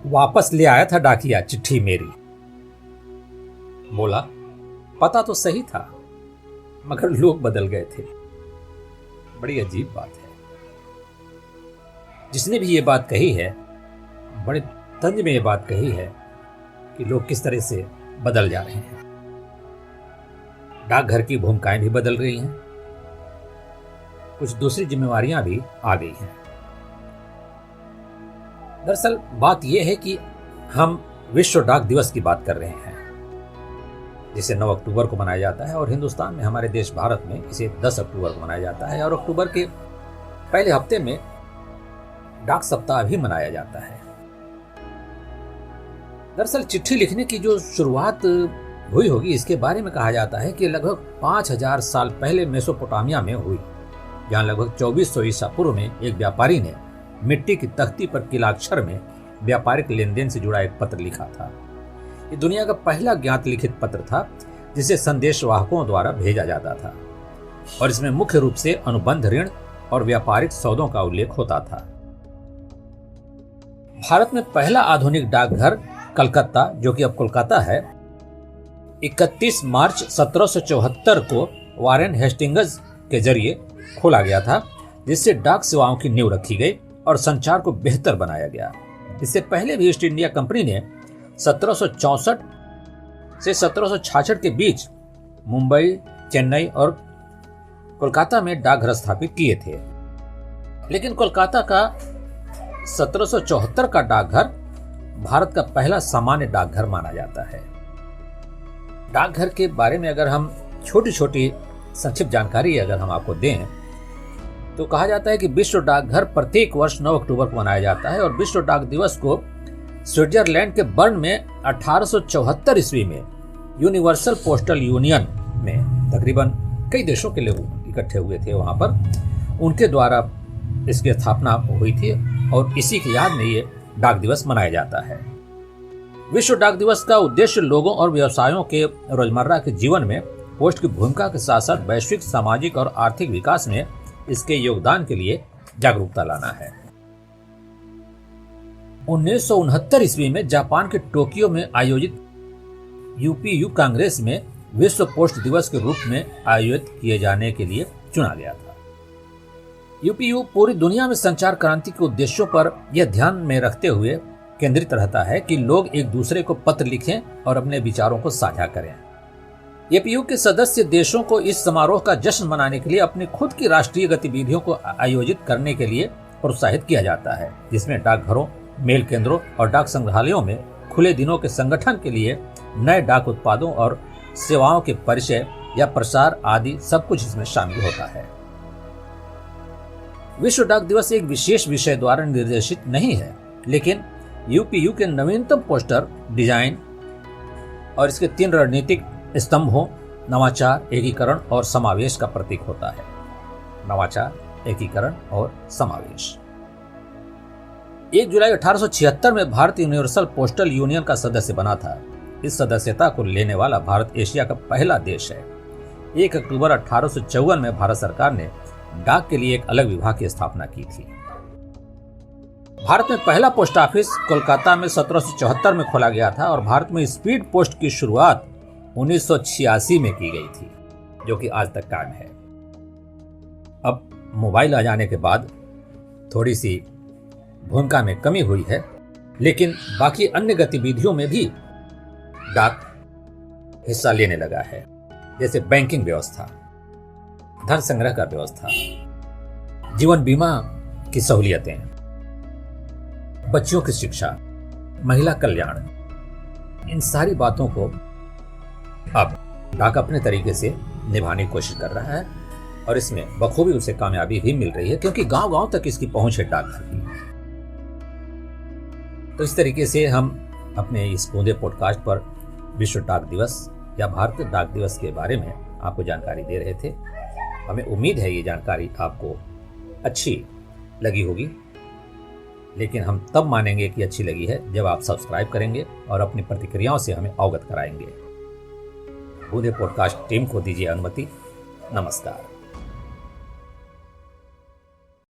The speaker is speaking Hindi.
वापस ले आया था डाकिया चिट्ठी मेरी। बोला पता तो सही था मगर लोग बदल गए थे। बड़ी अजीब बात है। जिसने भी ये बात कही है बड़े तंज में ये बात कही है कि लोग किस तरह से बदल जा रहे हैं। डाकघर की भूमिकाएं भी बदल रही हैं, कुछ दूसरी जिम्मेवारियां भी आ गई हैं। दरअसल बात यह है कि हम विश्व डाक दिवस की बात कर रहे हैं, जिसे 9 अक्टूबर को मनाया जाता है और हिंदुस्तान में, हमारे देश भारत में इसे 10 अक्टूबर को मनाया जाता है और अक्टूबर के पहले हफ्ते में डाक सप्ताह भी मनाया जाता है। दरअसल चिट्ठी लिखने की जो शुरुआत हुई होगी इसके बारे में कहा जाता है कि लगभग 5000 साल पहले मेसोपोटामिया में हुई, जहां लगभग 2400 ईसा पूर्व में एक व्यापारी ने मिट्टी की तख्ती पर किलाक्षर में व्यापारिक लेन देन से जुड़ा एक पत्र लिखा था। ये दुनिया का पहला ज्ञात लिखित पत्र था जिसे संदेशवाहकों द्वारा भेजा जाता था और इसमें मुख्य रूप से अनुबंध, ऋण और व्यापारिक सौदों का उल्लेख होता था। भारत में पहला आधुनिक डाकघर कलकत्ता, जो कि अब कोलकाता है, 31 मार्च 1774 को वारेन हेस्टिंग्स के जरिए खोला गया था, जिससे डाक सेवाओं की नींव रखी गई और संचार को बेहतर बनाया गया। इससे पहले भी ईस्ट इंडिया कंपनी ने 1764 से 1766 के बीच मुंबई, चेन्नई और कोलकाता में डाकघर स्थापित किए थे, लेकिन कोलकाता का 1774 का डाकघर भारत का पहला सामान्य डाकघर माना जाता है। डाकघर के बारे में अगर हम छोटी छोटी संक्षिप्त जानकारी अगर हम आपको दें तो कहा जाता है कि विश्व डाकघर प्रत्येक वर्ष 9 अक्टूबर को मनाया जाता है और विश्व डाक दिवस को स्विट्जरलैंड के बर्न में 1874 ईस्वी में यूनिवर्सल पोस्टल यूनियन में तकरीबन कई देशों के लोग इकट्ठे हुए थे, वहां पर उनके द्वारा इसकी स्थापना हुई थी और इसी की याद में ये डाक दिवस मनाया जाता है। विश्व डाक दिवस का उद्देश्य लोगों और व्यवसायों के रोजमर्रा के जीवन में पोस्ट की भूमिका के साथ साथ वैश्विक, सामाजिक और आर्थिक विकास में इसके योगदान के लिए जागरूकता लाना है। 1969 ईस्वी में जापान के टोक्यो में आयोजित यूपीयू कांग्रेस में विश्व पोस्ट दिवस के रूप में आयोजित किए जाने के लिए चुना गया था। यूपीयू पूरी दुनिया में संचार क्रांति के उद्देश्यों पर यह ध्यान में रखते हुए केंद्रित रहता है कि लोग एक दूसरे को पत्र लिखें और अपने विचारों को साझा करें। यूपीयू के सदस्य देशों को इस समारोह का जश्न मनाने के लिए अपनी खुद की राष्ट्रीय गतिविधियों को आयोजित करने के लिए प्रोत्साहित किया जाता है, जिसमें डाकघरों, मेल केंद्रों और डाक संग्रहालयों में खुले दिनों के संगठन के लिए नए डाक उत्पादों और सेवाओं के परिचय या प्रसार आदि सब कुछ इसमें शामिल होता है। विश्व डाक दिवस एक विशेष विषय द्वारा निर्देशित नहीं है, लेकिन यूपीयू के नवीनतम पोस्टर डिजाइन और इसके 3 रणनीतिक स्तंभों नवाचार, एकीकरण और समावेश का प्रतीक होता है। नवाचार, एकीकरण और समावेश। 1 जुलाई 1876 में भारत यूनिवर्सल पोस्टल यूनियन का सदस्य बना था। इस सदस्यता को लेने वाला भारत एशिया का पहला देश है। 1 अक्टूबर 1854 में भारत सरकार ने डाक के लिए एक अलग विभाग की स्थापना की थी। भारत में पहला पोस्ट ऑफिस कोलकाता में 1774 में खोला गया था और भारत में स्पीड पोस्ट की शुरुआत 1986 में की गई थी, जो कि आज तक कायम है। अब मोबाइल आ जाने के बाद थोड़ी सी भूमिका में कमी हुई है, लेकिन बाकी अन्य गतिविधियों में भी डाक हिस्सा लेने लगा है, जैसे बैंकिंग व्यवस्था, धन संग्रह का व्यवस्था, जीवन बीमा की सहूलियतें, बच्चों की शिक्षा, महिला कल्याण, इन सारी बातों को अब डाक अपने तरीके से निभाने की कोशिश कर रहा है और इसमें बखूबी उसे कामयाबी भी मिल रही है, क्योंकि गांव-गांव तक इसकी पहुंच है डाकघर की। तो इस तरीके से हम अपने इस बूंदे पॉडकास्ट पर विश्व डाक दिवस या भारतीय डाक दिवस के बारे में आपको जानकारी दे रहे थे। हमें उम्मीद है ये जानकारी आपको अच्छी लगी होगी, लेकिन हम तब मानेंगे कि अच्छी लगी है जब आप सब्सक्राइब करेंगे और अपनी प्रतिक्रियाओं से हमें अवगत कराएंगे। बूंदे पॉडकास्ट टीम को दीजिए अनुमति। नमस्कार।